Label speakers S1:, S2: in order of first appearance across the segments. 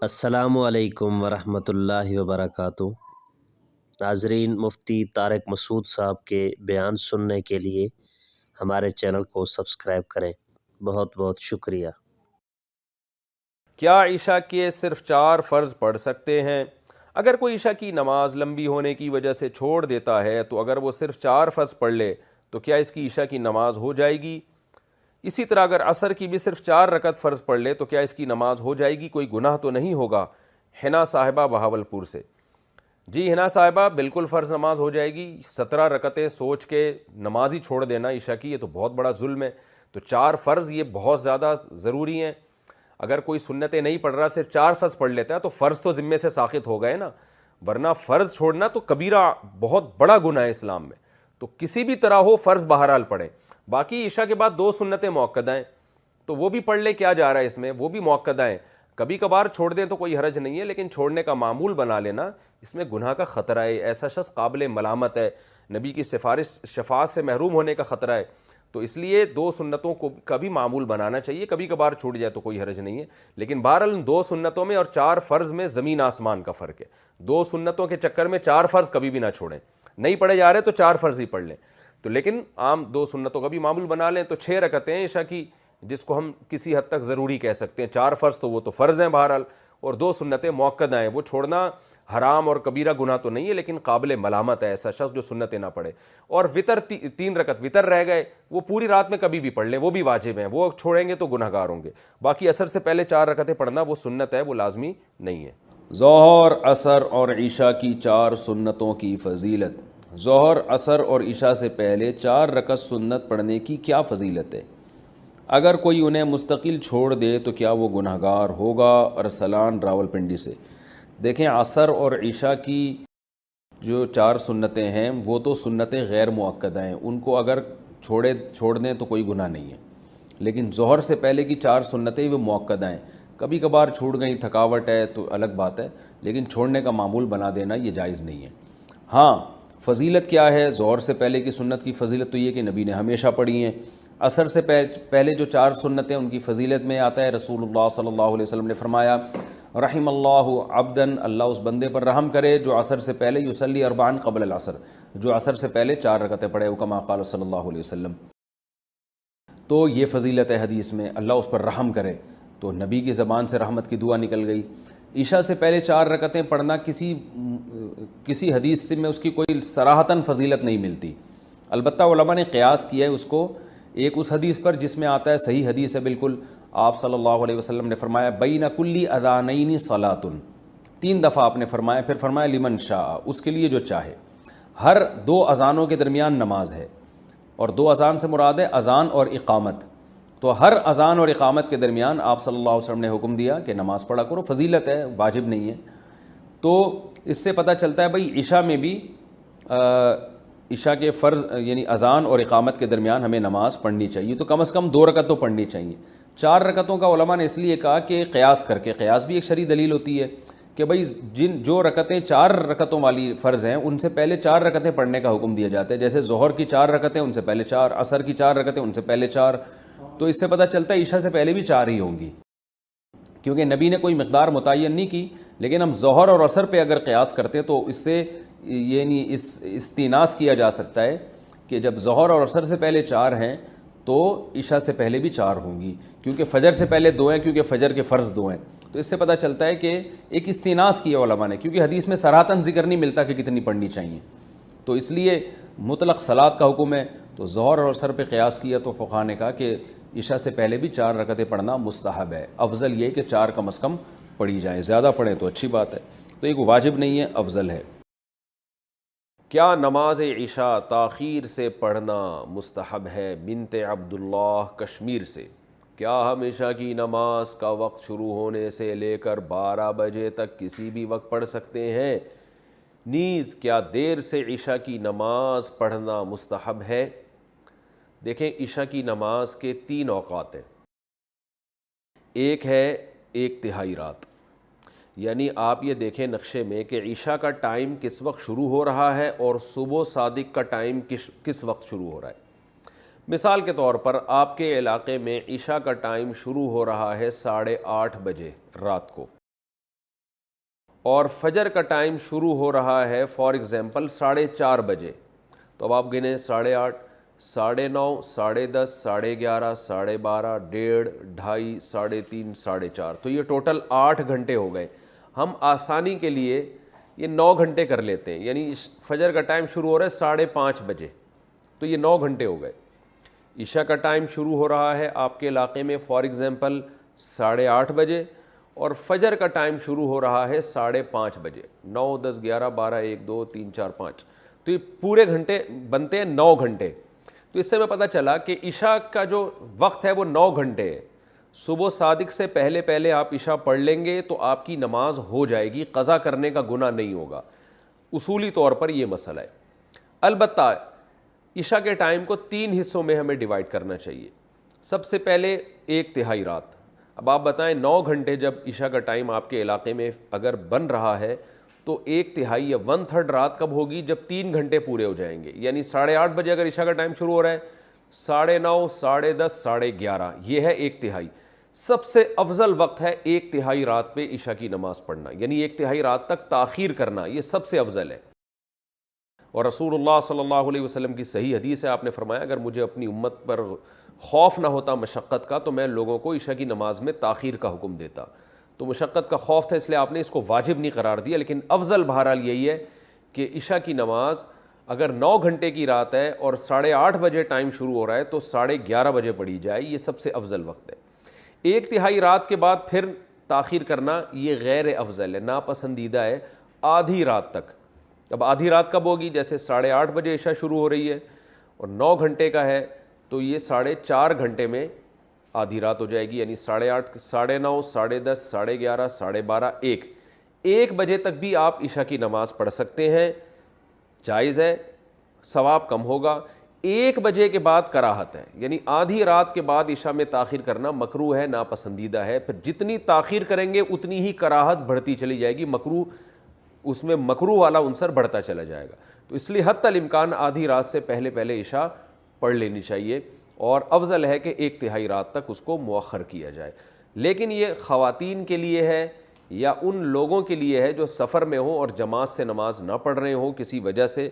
S1: السلام علیکم ورحمۃ اللہ وبرکاتہ۔ ناظرین، مفتی طارق مسعود صاحب کے بیان سننے کے لیے ہمارے چینل کو سبسکرائب کریں۔ بہت بہت شکریہ۔
S2: کیا عشاء کے صرف 4 فرض پڑھ سکتے ہیں؟ اگر کوئی عشاء کی نماز لمبی ہونے کی وجہ سے چھوڑ دیتا ہے تو اگر وہ صرف 4 فرض پڑھ لے تو کیا اس کی عشاء کی نماز ہو جائے گی؟ اسی طرح اگر عصر کی بھی صرف 4 رکعت فرض پڑھ لے تو کیا اس کی نماز ہو جائے گی؟ کوئی گناہ تو نہیں ہوگا؟ حنا صاحبہ بہاولپور سے۔ جی حنا صاحبہ، بالکل فرض نماز ہو جائے گی۔ 17 رکعتیں سوچ کے نماز ہی چھوڑ دینا عشاء کی، یہ تو بہت بڑا ظلم ہے۔ تو 4 فرض یہ بہت زیادہ ضروری ہیں۔ اگر کوئی سنتیں نہیں پڑھ رہا، صرف 4 فرض پڑھ لیتا ہے تو فرض تو ذمے سے ساقط ہو گئے نا، ورنہ فرض چھوڑنا تو کبیرہ بہت بڑا گناہ ہے اسلام میں۔ تو کسی بھی طرح ہو فرض بہرحال پڑھیں۔ باقی عشاء کے بعد 2 سنتیں مؤکدہ ہیں تو وہ بھی پڑھ لیں، کیا جا رہا ہے اس میں، وہ بھی مؤکدہ ہیں۔ کبھی کبھار چھوڑ دیں تو کوئی حرج نہیں ہے، لیکن چھوڑنے کا معمول بنا لینا اس میں گناہ کا خطرہ ہے، ایسا شخص قابل ملامت ہے، نبی کی شفاعت سے محروم ہونے کا خطرہ ہے۔ تو اس لیے 2 سنتوں کو کا بھی معمول بنانا چاہیے، کبھی کبھار چھوٹ جائے تو کوئی حرج نہیں ہے، لیکن بہرحال 2 سنتوں میں اور 4 فرض میں زمین آسمان کا فرق ہے۔ 2 سنتوں کے چکر میں 4 فرض کبھی بھی نہ چھوڑیں، نہیں پڑھے جا رہے تو 4 فرض ہی پڑھ لیں۔ تو لیکن عام 2 سنتوں کا بھی معمول بنا لیں تو 6 رکعتیں ہیں عشاء کی، جس کو ہم کسی حد تک ضروری کہہ سکتے ہیں۔ 4 فرض تو وہ تو فرض ہیں بہرحال، اور 2 سنتیں مؤکدہ ہیں، وہ چھوڑنا حرام اور کبیرہ گناہ تو نہیں ہے، لیکن قابل ملامت ہے ایسا شخص جو سنتیں نہ پڑھے۔ اور وطر 3 رکعت وطر رہ گئے، وہ پوری رات میں کبھی بھی پڑھ لیں، وہ بھی واجب ہیں، وہ چھوڑیں گے تو گناہ گار ہوں گے۔ باقی عصر سے پہلے 4 رکعتیں پڑھنا وہ سنت ہے، وہ لازمی نہیں ہے۔ ظہر، عصر اور عشاء کی 4 سنتوں کی فضیلت۔ ظہر، عصر اور عشاء سے پہلے 4 رکعت سنت پڑھنے کی کیا فضیلت ہے؟ اگر کوئی انہیں مستقل چھوڑ دے تو کیا وہ گناہ گار ہوگا؟ ارسلان راولپنڈی سے۔ دیکھیں، عصر اور عشاء کی جو 4 سنتیں ہیں وہ تو سنتیں غیر مؤکدہ ہیں، ان کو اگر چھوڑ دیں تو کوئی گناہ نہیں ہے، لیکن ظہر سے پہلے کی 4 سنتیں وہ مؤکدہ ہیں، کبھی کبھار چھوٹ گئیں، تھکاوٹ ہے تو الگ بات ہے، لیکن چھوڑنے کا معمول بنا دینا یہ جائز نہیں ہے۔ ہاں، فضیلت کیا ہے؟ ظہر سے پہلے کی سنت کی فضیلت تو یہ کہ نبی نے ہمیشہ پڑھی ہیں۔ عصر سے پہلے جو 4 سنتیں ان کی فضیلت میں آتا ہے، رسول اللہ صلی اللہ علیہ وسلم نے فرمایا، رحم اللہ عبدن، اللہ اس بندے پر رحم کرے جو عصر سے پہلے یصلی 4 قبل العصر، جو عصر سے پہلے 4 رکعتیں پڑھے، کما قال صلی اللہ علیہ وسلم۔ تو یہ فضیلت ہے حدیث میں، اللہ اس پر رحم کرے، تو نبی کی زبان سے رحمت کی دعا نکل گئی۔ عشاء سے پہلے 4 رکعتیں پڑھنا کسی حدیث سے میں اس کی کوئی صراحتاً فضیلت نہیں ملتی، البتہ علماء نے قیاس کیا ہے اس کو ایک اس حدیث پر جس میں آتا ہے، صحیح حدیث ہے بالکل، آپ صلی اللہ علیہ وسلم نے فرمایا بین کل اذانین صلاۃ، 3 دفعہ آپ نے فرمایا، پھر فرمایا لمن شاء، اس کے لیے جو چاہے۔ ہر 2 اذانوں کے درمیان نماز ہے، اور 2 اذان سے مراد ہے اذان اور اقامت، تو ہر اذان اور اقامت کے درمیان آپ صلی اللہ علیہ وسلم نے حکم دیا کہ نماز پڑھا کرو، فضیلت ہے، واجب نہیں ہے۔ تو اس سے پتہ چلتا ہے بھئی عشاء میں بھی عشاء کے فرض یعنی اذان اور اقامت کے درمیان ہمیں نماز پڑھنی چاہیے، تو کم از کم 2 رکعت تو پڑھنی چاہیے۔ 4 رکعتوں کا علماء نے اس لیے کہا کہ قیاس کر کے، قیاس بھی ایک شرعی دلیل ہوتی ہے کہ بھئی جو رکعتیں 4 رکعتوں والی فرض ہیں ان سے پہلے 4 رکعتیں پڑھنے کا حکم دیا جاتا ہے، جیسے ظہر کی 4 رکعتیں ان سے پہلے 4، عصر کی 4 رکعتیں ان سے پہلے 4، تو اس سے پتہ چلتا ہے عشاء سے پہلے بھی 4 ہی ہوں گی، کیونکہ نبی نے کوئی مقدار متعین نہیں کی۔ لیکن ہم ظہر اور عصر پہ اگر قیاس کرتے تو اس سے یعنی استیناس کیا جا سکتا ہے کہ جب ظہر اور عصر سے پہلے 4 ہیں تو عشاء سے پہلے بھی 4 ہوں گی، کیونکہ فجر سے پہلے 2 ہیں، کیونکہ فجر کے فرض 2 ہیں، تو اس سے پتہ چلتا ہے کہ ایک استیناس کیا علماء نے، کیونکہ حدیث میں صراحتاً ذکر نہیں ملتا کہ کتنی پڑھنی چاہیے، تو اس لیے مطلق صلاۃ کا حکم ہے، تو ظہر اور عصر پہ قیاس کیا تو فقہاء نے کہا کہ عشاء سے پہلے بھی 4 رکعتیں پڑھنا مستحب ہے، افضل یہ کہ 4 کم از کم پڑھی جائیں، زیادہ پڑھیں تو اچھی بات ہے، تو ایک واجب نہیں ہے، افضل ہے۔ کیا نماز عشاء تاخیر سے پڑھنا مستحب ہے؟ بنت عبداللہ کشمیر سے۔ کیا ہم عشاء کی نماز کا وقت شروع ہونے سے لے کر 12 بجے تک کسی بھی وقت پڑھ سکتے ہیں؟ نیز کیا دیر سے عشاء کی نماز پڑھنا مستحب ہے؟ دیکھیں، عشاء کی نماز کے 3 اوقات ہیں۔ ایک ہے 1/3 رات، یعنی آپ یہ دیکھیں نقشے میں کہ عشاء کا ٹائم کس وقت شروع ہو رہا ہے اور صبح صادق کا ٹائم کس وقت شروع ہو رہا ہے۔ مثال کے طور پر آپ کے علاقے میں عشاء کا ٹائم شروع ہو رہا ہے 8:30 بجے رات کو، اور فجر کا ٹائم شروع ہو رہا ہے فار ایگزامپل 4:30 بجے، تو اب آپ گنیں 8:30، 9:30، 10:30، 11:30، 12:30، 1:30، 2:30، 3:30، 4:30، تو یہ ٹوٹل 8 گھنٹے ہو گئے۔ ہم آسانی کے لیے یہ 9 گھنٹے کر لیتے ہیں، یعنی فجر کا ٹائم شروع ہو رہا ہے 5:30 بجے، تو یہ 9 گھنٹے ہو گئے۔ عشاء کا ٹائم شروع ہو رہا ہے آپ کے علاقے میں فار ایگزامپل 8:30 بجے، اور فجر کا ٹائم شروع ہو رہا ہے 5:30 بجے، 9، 10، 11، 12، 1، 2، 3، 4، 5، تو یہ پورے گھنٹے بنتے ہیں 9 گھنٹے۔ تو اس سے ہمیں پتہ چلا کہ عشاء کا جو وقت ہے وہ 9 گھنٹے ہے۔ صبح صادق سے پہلے آپ عشاء پڑھ لیں گے تو آپ کی نماز ہو جائے گی، قضا کرنے کا گناہ نہیں ہوگا، اصولی طور پر یہ مسئلہ ہے۔ البتہ عشاء کے ٹائم کو 3 حصوں میں ہمیں ڈیوائڈ کرنا چاہیے۔ سب سے پہلے 1/3 رات۔ اب آپ بتائیں 9 گھنٹے جب عشاء کا ٹائم آپ کے علاقے میں اگر بن رہا ہے تو 1/3 یا 1/3 رات کب ہوگی؟ جب 3 گھنٹے پورے ہو جائیں گے، یعنی 8:30 بجے اگر عشاء کا ٹائم شروع ہو رہا ہے، 9:30، 10:30، 11:30، یہ ہے 1/3۔ سب سے افضل وقت ہے 1/3 رات پہ عشاء کی نماز پڑھنا، یعنی 1/3 رات تک تاخیر کرنا، یہ سب سے افضل ہے۔ اور رسول اللہ صلی اللہ علیہ وسلم کی صحیح حدیث ہے، آپ نے فرمایا اگر مجھے اپنی امت پر خوف نہ ہوتا مشقت کا تو میں لوگوں کو عشاء کی نماز میں تاخیر کا حکم دیتا۔ تو مشقت کا خوف تھا اس لیے آپ نے اس کو واجب نہیں قرار دیا، لیکن افضل بہرحال یہی ہے کہ عشاء کی نماز اگر 9 گھنٹے کی رات ہے اور 8:30 بجے ٹائم شروع ہو رہا ہے تو 11:30 بجے پڑھی جائے، یہ سب سے افضل وقت ہے۔ 1/3 رات کے بعد پھر تاخیر کرنا یہ غیر افضل ہے، ناپسندیدہ ہے آدھی رات تک۔ اب آدھی رات کب ہوگی؟ جیسے 8:30 بجے عشاء شروع ہو رہی ہے اور 9 گھنٹے کا ہے تو یہ 4.5 گھنٹے میں آدھی رات ہو جائے گی، یعنی 8:30، 9:30، 10:30، 11:30، 12:30، 1 بجے تک بھی آپ عشاء کی نماز پڑھ سکتے ہیں، جائز ہے، ثواب کم ہوگا۔ 1 بجے کے بعد کراہت ہے، یعنی آدھی رات کے بعد عشاء میں تاخیر کرنا مکروہ ہے، ناپسندیدہ ہے۔ پھر جتنی تاخیر کریں گے اتنی ہی کراہت بڑھتی چلی جائے گی، مکروہ اس میں مکروہ والا عنصر بڑھتا چلا جائے گا۔ تو اس لیے حتی الامکان آدھی رات سے پہلے عشاء پڑھ لینی چاہیے، اور افضل ہے کہ 1/3 رات تک اس کو مؤخر کیا جائے۔ لیکن یہ خواتین کے لیے ہے یا ان لوگوں کے لیے ہے جو سفر میں ہوں اور جماعت سے نماز نہ پڑھ رہے ہوں کسی وجہ سے۔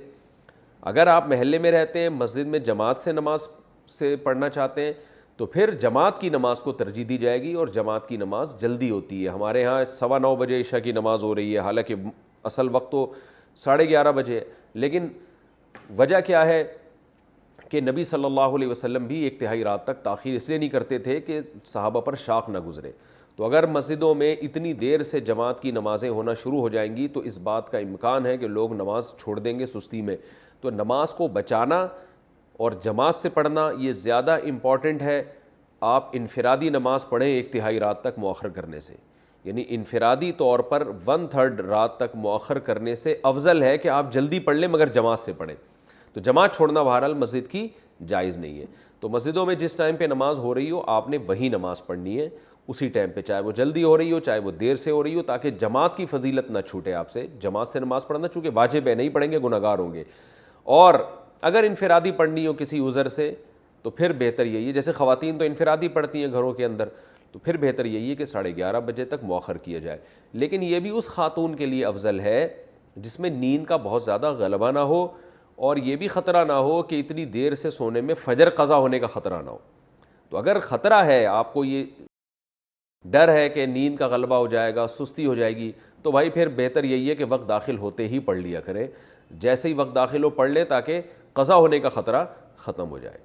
S2: اگر آپ محلے میں رہتے ہیں، مسجد میں جماعت سے نماز سے پڑھنا چاہتے ہیں تو پھر جماعت کی نماز کو ترجیح دی جائے گی، اور جماعت کی نماز جلدی ہوتی ہے۔ ہمارے ہاں 9:15 بجے عشاء کی نماز ہو رہی ہے، حالانکہ اصل وقت تو 11:30 بجے ہے، لیکن وجہ کیا ہے کہ نبی صلی اللہ علیہ وسلم بھی 1/3 رات تک تاخیر اس لیے نہیں کرتے تھے کہ صحابہ پر شاق نہ گزرے۔ تو اگر مسجدوں میں اتنی دیر سے جماعت کی نمازیں ہونا شروع ہو جائیں گی تو اس بات کا امکان ہے کہ لوگ نماز چھوڑ دیں گے سستی میں۔ تو نماز کو بچانا اور جماعت سے پڑھنا یہ زیادہ امپورٹنٹ ہے۔ آپ انفرادی نماز پڑھیں 1/3 رات تک مؤخر کرنے سے، یعنی انفرادی طور پر 1/3 رات تک مؤخر کرنے سے افضل ہے کہ آپ جلدی پڑھ لیں مگر جماعت سے پڑھیں۔ تو جماعت چھوڑنا بہرحال مسجد کی جائز نہیں ہے۔ تو مسجدوں میں جس ٹائم پہ نماز ہو رہی ہو آپ نے وہی نماز پڑھنی ہے اسی ٹائم پہ، چاہے وہ جلدی ہو رہی ہو چاہے وہ دیر سے ہو رہی ہو، تاکہ جماعت کی فضیلت نہ چھوٹے آپ سے۔ جماعت سے نماز پڑھنا چونکہ واجب ہے، نہیں پڑھیں گے گناہ گار ہوں گے، اور اگر انفرادی پڑھنی ہو کسی عذر سے تو پھر بہتر یہی ہے، جیسے خواتین تو انفرادی پڑھتی ہیں گھروں کے اندر، تو پھر بہتر یہی ہے کہ 11:30 بجے تک مؤخر کیا جائے۔ لیکن یہ بھی اس خاتون کے لیے افضل ہے جس میں نیند کا بہت زیادہ غلبہ نہ ہو، اور یہ بھی خطرہ نہ ہو کہ اتنی دیر سے سونے میں فجر قضا ہونے کا خطرہ نہ ہو۔ تو اگر خطرہ ہے، آپ کو یہ ڈر ہے کہ نیند کا غلبہ ہو جائے گا، سستی ہو جائے گی، تو بھائی پھر بہتر یہی ہے کہ وقت داخل ہوتے ہی پڑھ لیا کریں، جیسے ہی وقت داخل ہو پڑھ لیں تاکہ قضا ہونے کا خطرہ ختم ہو جائے۔